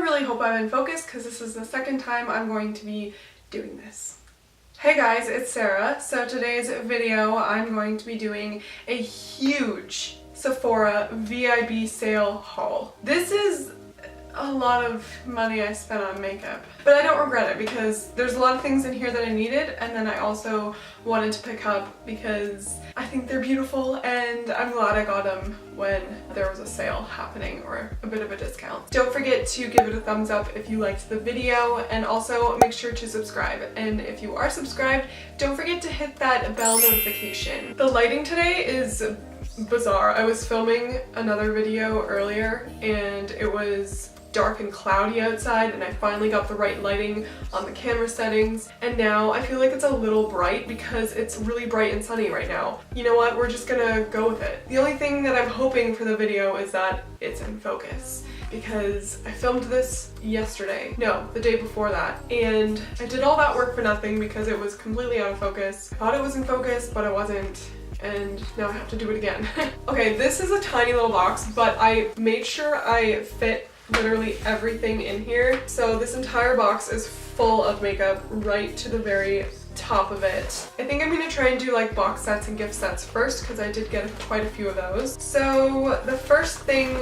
really hope I'm in focus because this is the second time I'm going to be doing this. Hey guys, it's Sarah. So today's video I'm going to be doing a huge Sephora VIB sale haul. This is a lot of money I spent on makeup, but I don't regret it because there's a lot of things in here that I needed, and then I also wanted to pick up because I think they're beautiful and I'm glad I got them when there was a sale happening or a bit of a discount. Don't forget to give it a thumbs up if you liked the video, and also make sure to subscribe. And if you are subscribed, don't forget to hit that bell notification. The lighting today is bizarre. I was filming another video earlier and it was dark and cloudy outside, and I finally got the right lighting on the camera settings, and now I feel like it's a little bright because it's really bright and sunny right now. You know what, we're just gonna go with it. The only thing that I'm hoping for the video is that it's in focus, because I filmed this yesterday, no, the day before that, and I did all that work for nothing because it was completely out of focus. I thought it was in focus, but it wasn't, and now I have to do it again. Okay, this is a tiny little box, but I made sure I fit literally everything in here. So this entire box is full of makeup right to the very top of it. I think I'm gonna try and do like box sets and gift sets first because I did get quite a few of those. So the first thing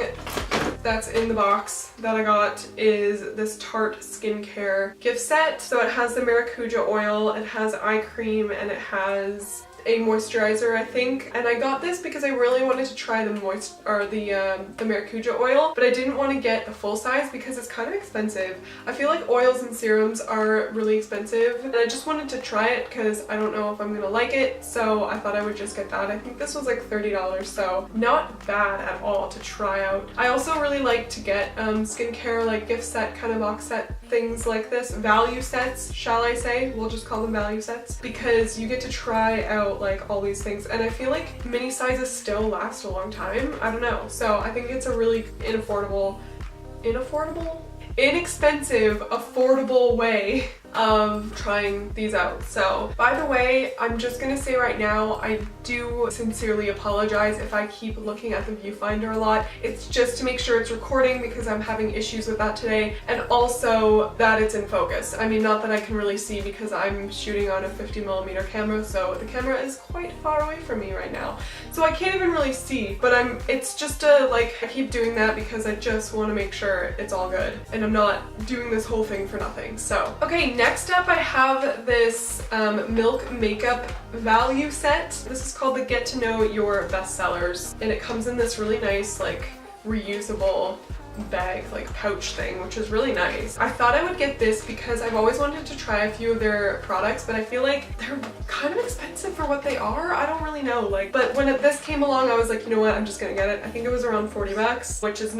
that's in the box that I got is this Tarte skincare gift set. So it has the maracuja oil, it has eye cream, and it has a moisturizer, I think. And I got this because I really wanted to try the maracuja oil, but I didn't want to get the full size because it's kind of expensive. I feel like oils and serums are really expensive, and I just wanted to try it because I don't know if I'm gonna like it, so I thought I would just get that. I think this was like $30, so not bad at all to try out. I also really like to get skincare like gift set kind of box set things like this, value sets, shall I say, we'll just call them value sets, because you get to try out like all these things, and I feel like mini sizes still last a long time. I don't know, so I think it's a really inexpensive, affordable way of trying these out. So by the way, I'm just gonna say right now, I do sincerely apologize if I keep looking at the viewfinder a lot. It's just to make sure it's recording because I'm having issues with that today, and also that it's in focus. I mean, not that I can really see because I'm shooting on a 50mm camera, so the camera is quite far away from me right now, so I can't even really see, but it's just I keep doing that because I just want to make sure it's all good and I'm not doing this whole thing for nothing. So okay, next up I have this Milk makeup value set. This is called the Get to Know Your Bestsellers, and it comes in this really nice like reusable bag, like pouch thing, which is really nice. I thought I would get this because I've always wanted to try a few of their products, but I feel like they're kind of expensive for what they are. I don't really know, but when this came along, I was like, you know what, I'm just gonna get it. I think it was around 40 bucks, which is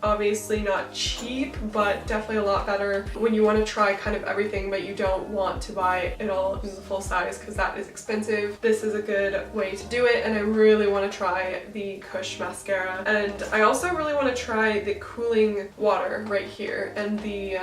obviously not cheap, but definitely a lot better when you want to try kind of everything, but you don't want to buy it all in the full size because that is expensive. This is a good way to do it, and I really want to try the Kush mascara, and I also really want to try the cooling water right here and the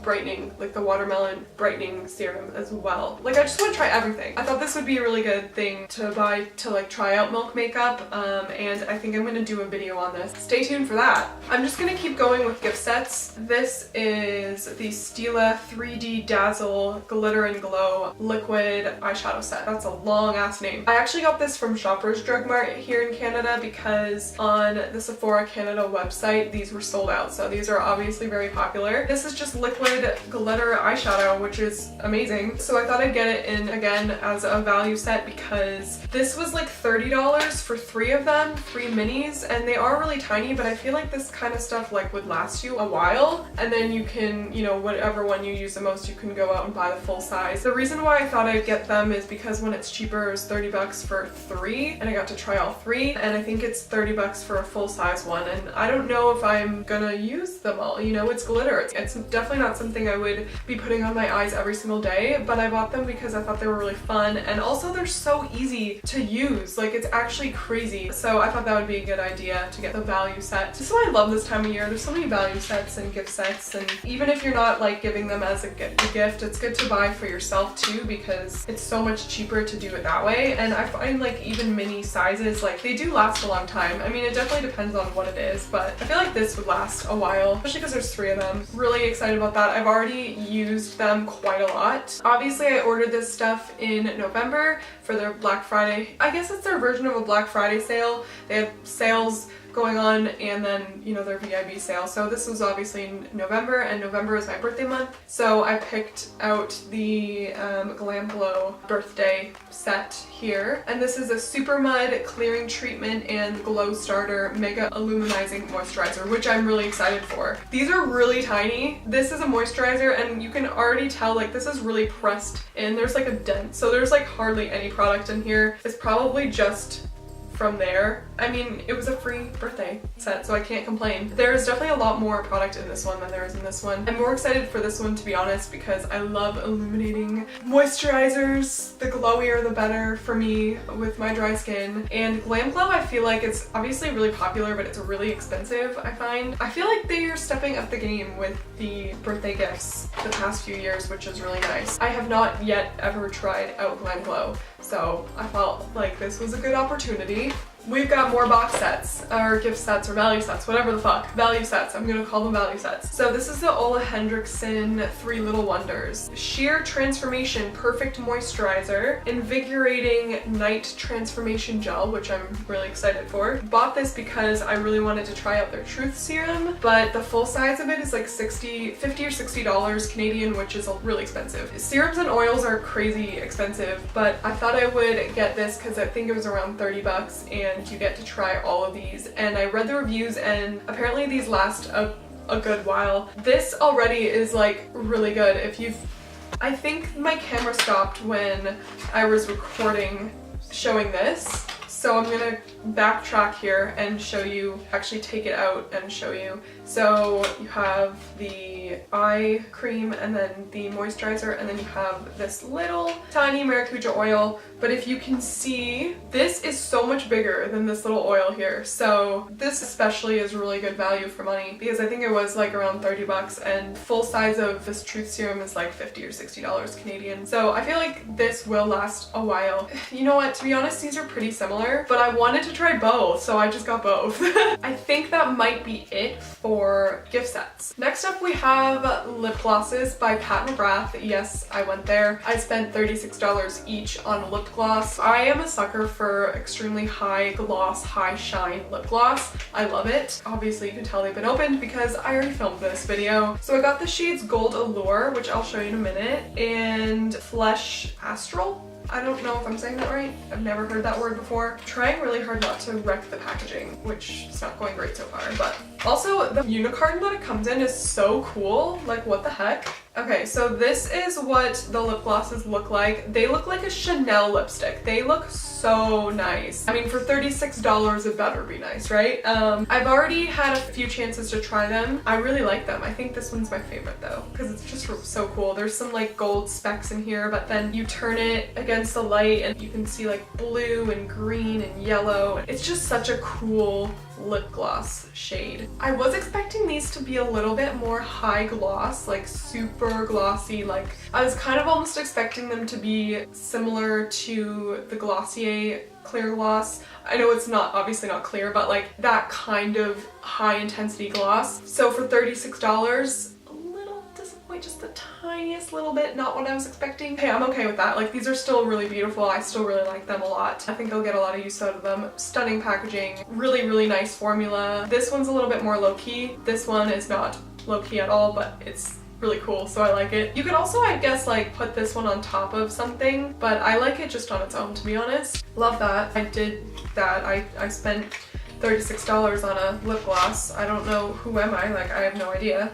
brightening, like the watermelon brightening serum as well. Like, I just want to try everything. I thought this would be a really good thing to buy to like try out Milk makeup, and I think I'm going to do a video on this. Stay tuned for that. I'm just going to keep going with gift sets. This is the Stila 3D Dazzle Glitter and Glow Liquid Eyeshadow Set. That's a long ass name. I actually got this from Shoppers Drug Mart here in Canada because on the Sephora Canada website these were sold out, so these are obviously very popular. This is just liquid glitter eyeshadow, which is amazing. So I thought I'd get it in again as a value set because this was like $30 for 3 of them, 3 minis, and they are really tiny, but I feel like this kind of stuff like would last you a while, and then you can, you know, whatever one you use the most, you can go out and buy the full size. The reason why I thought I'd get them is because when it's cheaper, it was 30 bucks for 3, and I got to try all 3, and I think it's 30 bucks for a full size one, and I don't know if I'm gonna use them all. You know, it's glitter. It's definitely not not something I would be putting on my eyes every single day, but I bought them because I thought they were really fun, and also they're so easy to use. Like, it's actually crazy. So I thought that would be a good idea to get the value set. This is why I love this time of year. There's so many value sets and gift sets, and even if you're not like giving them as a gift, it's good to buy for yourself too, because it's so much cheaper to do it that way. And I find like even mini sizes, like they do last a long time. I mean, it definitely depends on what it is, but I feel like this would last a while, especially because there's 3 of them. Really excited about that. I've already used them quite a lot. Obviously, I ordered this stuff in November for their Black Friday. I guess it's their version of a Black Friday sale. They have sales going on, and then, you know, their VIB sale. So this was obviously in November, and November is my birthday month. So I picked out the Glam Glow birthday set here. And this is a Super Mud Clearing Treatment and Glow Starter Mega Illuminizing Moisturizer, which I'm really excited for. These are really tiny. This is a moisturizer, and you can already tell like this is really pressed in. There's like a dent, so there's like hardly any product in here. It's probably just from there. I mean, it was a free birthday set, so I can't complain. There's definitely a lot more product in this one than there is in this one. I'm more excited for this one, to be honest, because I love illuminating moisturizers. The glowier the better for me with my dry skin. And Glam Glow, I feel like it's obviously really popular, but it's really expensive, I find. I feel like they are stepping up the game with the birthday gifts the past few years, which is really nice. I have not yet ever tried out Glam Glow, so I felt like this was a good opportunity. We've got more box sets, or gift sets, or value sets, whatever the fuck. Value sets, I'm gonna call them value sets. So this is the Hendrickson 3 Little Wonders. Sheer Transformation Perfect Moisturizer, Invigorating Night Transformation Gel, which I'm really excited for. Bought this because I really wanted to try out their Truth Serum, but the full size of it is like $50 or $60 Canadian, which is really expensive. Serums and oils are crazy expensive, but I thought I would get this because I think it was around 30 bucks, and you get to try all of these. And I read the reviews, and apparently these last a good while. This already is like really good. I think my camera stopped when I was recording showing this, so I'm gonna backtrack here and show you, actually take it out and show you. So you have the eye cream, and then the moisturizer, and then you have this little tiny maracuja oil. But if you can see, this is so much bigger than this little oil here. So this especially is really good value for money, because I think it was like around 30 bucks, and full size of this Truth Serum is like $50 or $60 Canadian. So I feel like this will last a while. You know what, to be honest, these are pretty similar, but I wanted to try both, so I just got both. I think that might be it for gift sets. Next up we have lip glosses by mcgrath. Yes, I went there. I spent $36 each on lip gloss. I am a sucker for extremely high gloss, high shine lip gloss. I love it. Obviously you can tell they've been opened because I already filmed this video. So I got the shades Gold Allure, which I'll show you in a minute, and Flesh Astral. I don't know if I'm saying that right. I've never heard that word before. I'm trying really hard not to wreck the packaging, which is not going great so far, but also the unicorn that it comes in is so cool. Like, what the heck? Okay, so this is what the lip glosses look like. They look like a Chanel lipstick. They look so nice. I mean, for $36, it better be nice, right? I've already had a few chances to try them. I really like them. I think this one's my favorite though, because it's just so cool. There's some like gold specks in here, but then you turn it against the light and you can see like blue and green and yellow. It's just such a cool lip gloss shade. I was expecting these to be a little bit more high gloss, like super glossy. Like, I was kind of almost expecting them to be similar to the Glossier clear gloss. I know it's not, obviously not clear, but like that kind of high intensity gloss. So for $36, just the tiniest little bit, not what I was expecting. Hey, I'm okay with that. Like, these are still really beautiful. I still really like them a lot. I think I'll get a lot of use out of them. Stunning packaging, really, really nice formula. This one's a little bit more low-key. This one is not low-key at all, but it's really cool, so I like it. You could also, I guess, like put this one on top of something, but I like it just on its own, to be honest. Love that. I did that. I spent $36 on a lip gloss. I don't know, who am I? Like, I have no idea.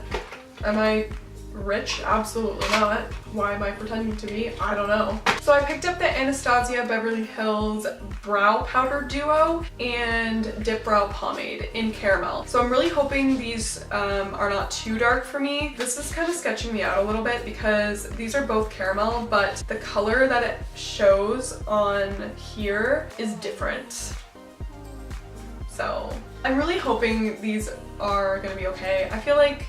Am I rich? Absolutely not. Why am I pretending to be? I don't know. So I picked up the Anastasia Beverly Hills Brow Powder Duo and Dip Brow Pomade in Caramel. So I'm really hoping these are not too dark for me. This is kind of sketching me out a little bit because these are both caramel, but the color that it shows on here is different. So I'm really hoping these are gonna be okay. I feel like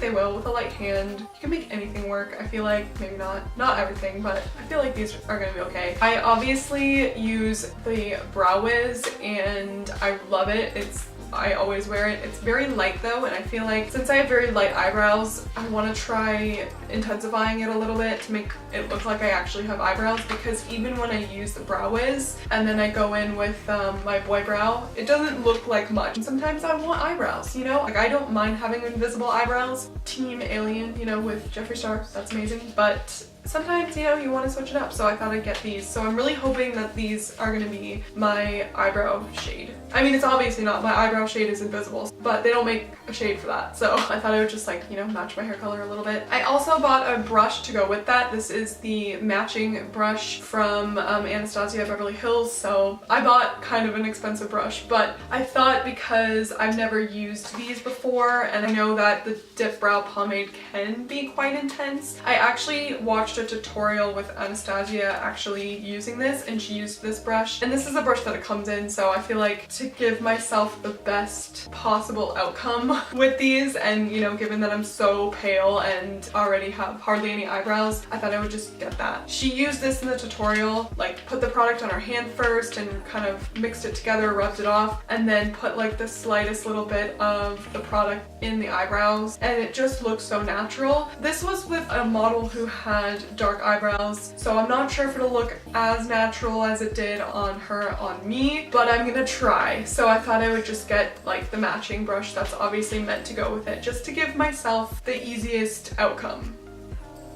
they will with a light hand. You can make anything work. I feel like maybe not everything, but I feel like these are gonna be okay. I obviously use the Brow Wiz and I love it. I always wear it. It's very light though, and I feel like since I have very light eyebrows, I want to try intensifying it a little bit to make it look like I actually have eyebrows, because even when I use the Brow Wiz and then I go in with my boy brow, it doesn't look like much. And sometimes I want eyebrows, you know? Like, I don't mind having invisible eyebrows. Team Alien, you know, with Jeffree Star, that's amazing. But sometimes, you know, you want to switch it up, so I thought I'd get these. So I'm really hoping that these are going to be my eyebrow shade. I mean, it's obviously not. My eyebrow shade is invisible, but they don't make a shade for that. So I thought I would just, like, you know, match my hair color a little bit. I also bought a brush to go with that. This is the matching brush from Anastasia Beverly Hills. So I bought kind of an expensive brush, but I thought because I've never used these before and I know that the Dip Brow Pomade can be quite intense, I actually watched a tutorial with Anastasia actually using this, and she used this brush, and this is the brush that it comes in. So I feel like to give myself the best possible outcome with these, and you know, given that I'm so pale and already have hardly any eyebrows, I thought I would just get that. She used this in the tutorial, like put the product on her hand first and kind of mixed it together, rubbed it off, and then put like the slightest little bit of the product in the eyebrows, and it just looks so natural. This was with a model who had dark eyebrows, so I'm not sure if it'll look as natural as it did on her on me, but I'm gonna try. So I thought I would just get like the matching brush that's obviously meant to go with it, just to give myself the easiest outcome,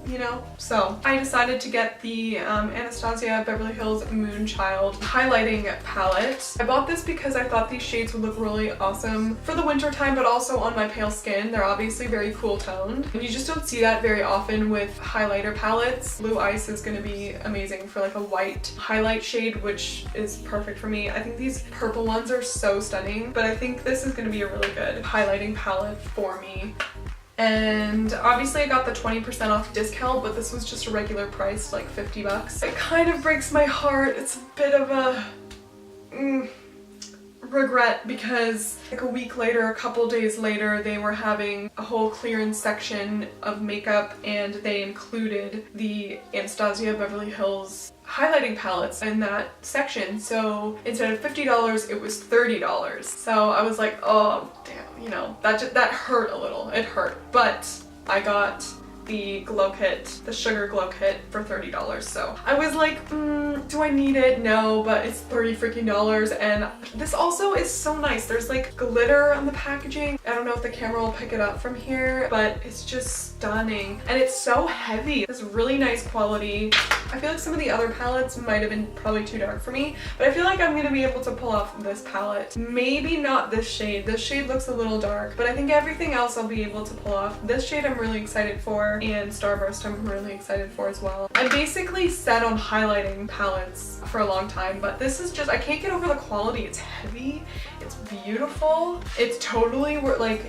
you know? So I decided to get the Anastasia Beverly Hills Moonchild highlighting palette. I bought this because I thought these shades would look really awesome for the winter time, but also on my pale skin. They're obviously very cool toned, and you just don't see that very often with highlighter palettes. Blue Ice is going to be amazing for like a white highlight shade, which is perfect for me. I think these purple ones are so stunning, but I think this is going to be a really good highlighting palette for me. And obviously I got the 20% off discount, but this was just a regular price, like 50 bucks. It kind of breaks my heart. It's a bit of a regret, because like a week later, a couple days later, they were having a whole clearance section of makeup, and they included the Anastasia Beverly Hills highlighting palettes in that section. So instead of $50, it was $30. So I was like, oh damn, you know, that hurt a little. It hurt, but I got the glow kit, the sugar glow kit, for $30. So I was like, do I need it? No, but it's $30 freaking, and this also is so nice. There's like glitter on the packaging. I don't know if the camera will pick it up from here, but it's just stunning, and it's so heavy. It's really nice quality. I feel like some of the other palettes might have been probably too dark for me, but I feel like I'm gonna be able to pull off this palette. Maybe not this shade. This shade looks a little dark, but I think everything else I'll be able to pull off. This shade I'm really excited for, and Starburst I'm really excited for as well. I'm basically set on highlighting palettes for a long time, but this is just, I can't get over the quality. It's heavy, it's beautiful, it's totally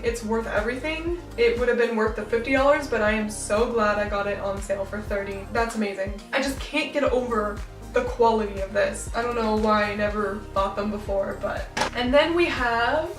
it's worth everything. It would have been worth the $50, but I am so glad I got it on sale for $30. That's amazing. I just can't get over the quality of this. I don't know why I never bought them before, but. And then we have,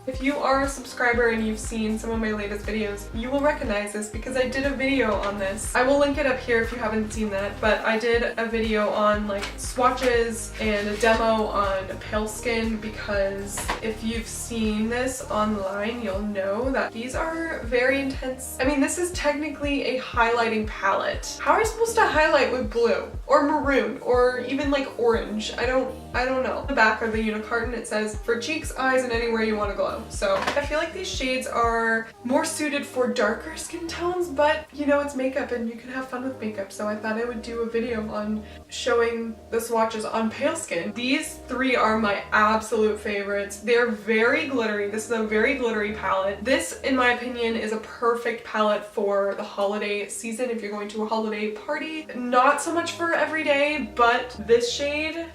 if you are a subscriber and you've seen some of my latest videos, you will recognize this because I did a video on this. I will link it up here if you haven't seen that, but I did a video on like swatches and a demo on pale skin, because if you've seen this online, you'll know that these are very intense. I mean, this is technically a highlighting palette. How are you supposed to highlight with blue or maroon or even like orange? I don't I don't know. The back of the unicarton, it says, for cheeks, eyes, and anywhere you want to glow. So I feel like these shades are more suited for darker skin tones, but you know, it's makeup and you can have fun with makeup. So I thought I would do a video on showing the swatches on pale skin. These three are my absolute favorites. They're very glittery. This is a very glittery palette. This, in my opinion, is a perfect palette for the holiday season if you're going to a holiday party. Not so much for every day, but this shade,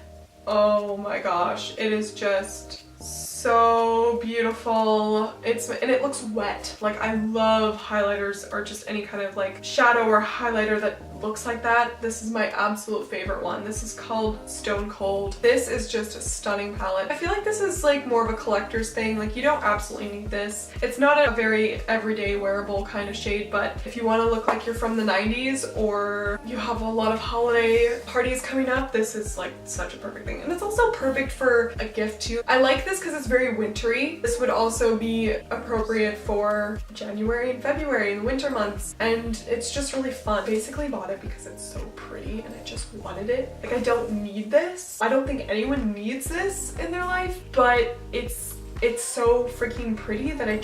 oh my gosh, it is just so beautiful. And it looks wet. Like, I love highlighters or just any kind of like shadow or highlighter that looks like that. This is my absolute favorite one. This is called Stone Cold. This is just a stunning palette. I feel like this is like more of a collector's thing. Like, you don't absolutely need this. It's not a very everyday wearable kind of shade, but if you want to look like you're from the 90s or you have a lot of holiday parties coming up, this is like such a perfect thing. And it's also perfect for a gift too. I like this because it's very wintry. This would also be appropriate for January and February in the winter months, and it's just really fun. Basically bought it because it's so pretty and I just wanted it. Like, I don't need this. I don't think anyone needs this in their life, but it's so freaking pretty that I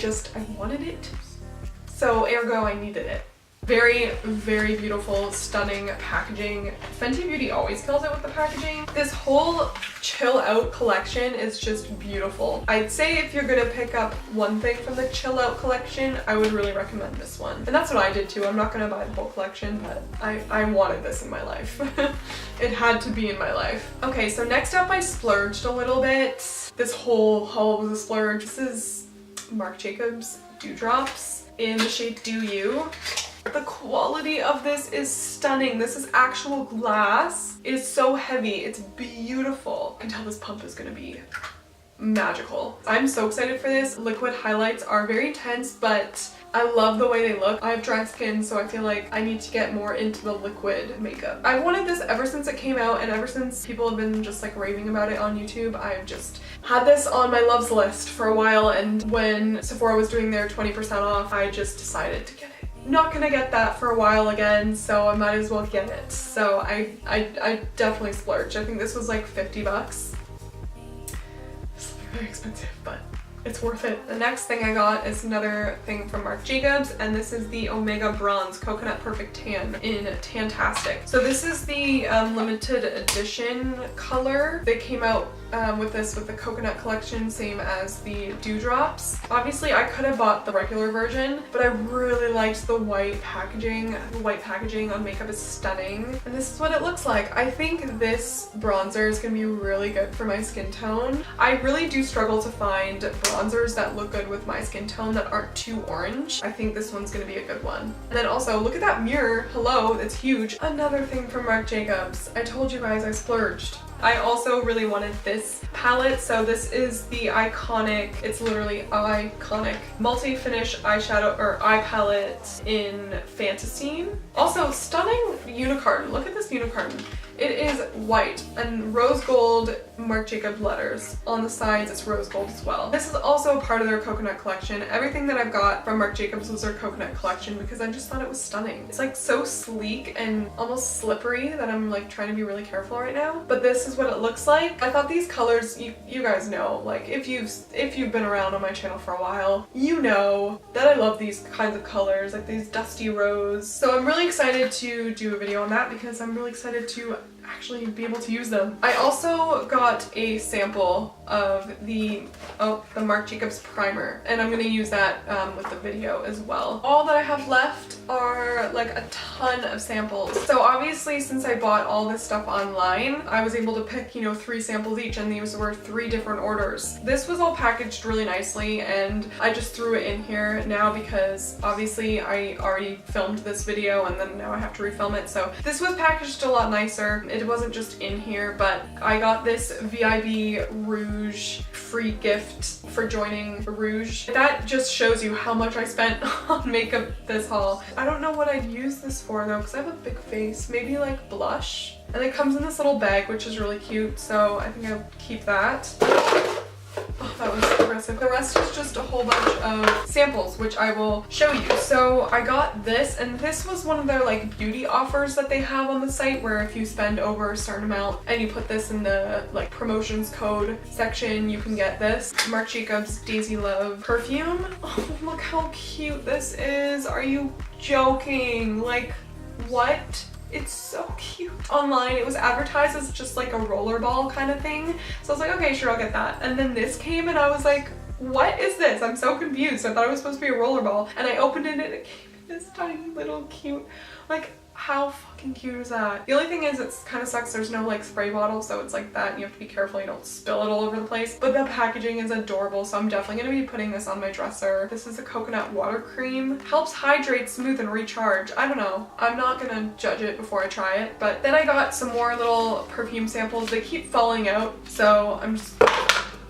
wanted it. So ergo, I needed it. Very, very beautiful, stunning packaging. Fenty Beauty always kills it with the packaging. This whole chill out collection is just beautiful. I'd say if you're gonna pick up one thing from the chill out collection, I would really recommend this one. And that's what I did too. I'm not gonna buy the whole collection, but I wanted this in my life. It had to be in my life. Okay, so next up I splurged a little bit. This whole haul was a splurge. This is Marc Jacobs Dewdrops in the shade Do You. The quality of this is stunning. This is actual glass. It is so heavy. It's beautiful. I can tell this pump is gonna be magical. I'm so excited for this. Liquid highlights are very intense, but I love the way they look. I have dry skin, so I feel like I need to get more into the liquid makeup. I've wanted this ever since it came out, and ever since people have been just like raving about it on YouTube, I've just had this on my loves list for a while, and when Sephora was doing their 20% off, I just decided to get it. Not gonna get that for a while again, so I might as well get it. So I definitely splurged. I think this was like 50 bucks. It's very expensive, but it's worth it. The next thing I got is another thing from Marc Jacobs, and this is the Omega Bronze Coconut Perfect Tan in Tantastic. So this is the limited edition color. They came out with this with the coconut collection, same as the Dewdrops. Obviously I could have bought the regular version, but I really liked the white packaging. The white packaging on makeup is stunning, and this is what it looks like. I think this bronzer is gonna be really good for my skin tone. I really do struggle to find bronzers that look good with my skin tone that aren't too orange. I think this one's gonna be a good one. And then also, look at that mirror. Hello, it's huge. Another thing from Marc Jacobs. I told you guys I splurged. I also really wanted this palette. So this is the iconic, it's literally iconic, multi-finish eyeshadow or eye palette in Fantasy. Also, stunning unicarton. Look at this unicarton. It is white and rose gold Marc Jacobs letters. On the sides, it's rose gold as well. This is also a part of their coconut collection. Everything that I've got from Marc Jacobs was their coconut collection because I just thought it was stunning. It's like so sleek and almost slippery that I'm like trying to be really careful right now. But this is what it looks like. I thought these colors, you guys know, like if you've been around on my channel for a while, you know that I love these kinds of colors, like these dusty rose. So I'm really excited to do a video on that because I'm really excited to actually be able to use them. I also got a sample of the Marc Jacobs primer, and I'm gonna use that with the video as well. All that I have left are like a ton of samples. So obviously, since I bought all this stuff online, I was able to pick, you know, 3 samples each, and these were 3 different orders. This was all packaged really nicely, and I just threw it in here now because obviously I already filmed this video and then now I have to refilm it. So this was packaged a lot nicer. It wasn't just in here, but I got this VIB Rouge free gift for joining Rouge. That just shows you how much I spent on makeup this haul. I don't know what I'd use this for though, because I have a big face. Maybe like blush. And it comes in this little bag, which is really cute, so I think I'll keep that. Oh, that was aggressive. The rest is just a whole bunch of samples, which I will show you. So I got this, and this was one of their like beauty offers that they have on the site, where if you spend over a certain amount and you put this in the like promotions code section, you can get this Marc Jacobs Daisy Love perfume. Oh, look how cute this is. Are you joking? Like, what? It's so cute. Online, it was advertised as just like a rollerball kind of thing. So I was like, okay, sure, I'll get that. And then this came and I was like, what is this? I'm so confused. I thought it was supposed to be a rollerball. And I opened it and it came in this tiny little cute, like, how fucking cute is that? The only thing is it kind of sucks there's no like spray bottle, so it's like that and you have to be careful you don't spill it all over the place. But the packaging is adorable, so I'm definitely going to be putting this on my dresser. This is a coconut water cream. Helps hydrate, smooth, and recharge. I don't know. I'm not going to judge it before I try it. But then I got some more little perfume samples. They keep falling out, so I'm just...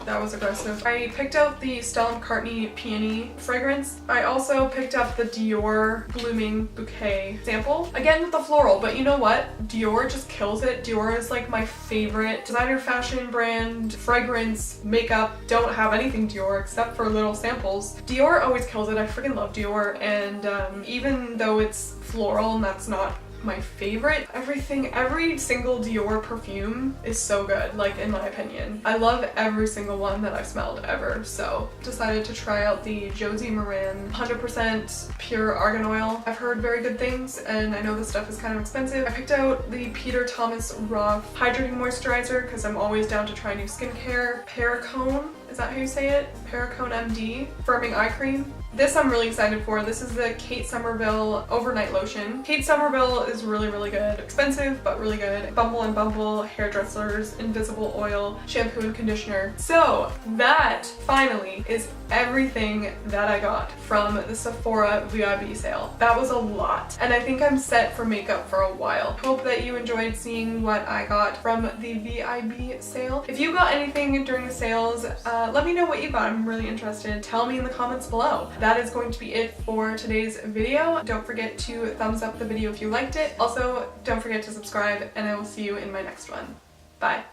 That was aggressive. I picked out the Stella McCartney Peony fragrance. I also picked up the Dior Blooming Bouquet sample. Again with the floral, but you know what? Dior just kills it. Dior is like my favorite designer fashion brand, fragrance, makeup. Don't have anything Dior except for little samples. Dior always kills it. I freaking love Dior, and even though it's floral and that's not my favorite, every single Dior perfume is so good, like in my opinion. I love every single one that I've smelled ever, so decided to try out the Josie Maran 100% pure argan oil. I've heard very good things and I know this stuff is kind of expensive. I picked out the Peter Thomas Roth hydrating moisturizer because I'm always down to try new skincare. Perricone, is that how you say it? Perricone MD firming eye cream. This I'm really excited for. This is the Kate Somerville Overnight Lotion. Kate Somerville is really, really good. Expensive, but really good. Bumble and Bumble Hairdressers Invisible Oil Shampoo and Conditioner. So that finally is everything that I got from the Sephora VIB sale. That was a lot. And I think I'm set for makeup for a while. Hope that you enjoyed seeing what I got from the VIB sale. If you got anything during the sales, let me know what you got. I'm really interested. Tell me in the comments below. That is going to be it for today's video. Don't forget to thumbs up the video if you liked it. Also, don't forget to subscribe, and I will see you in my next one. Bye.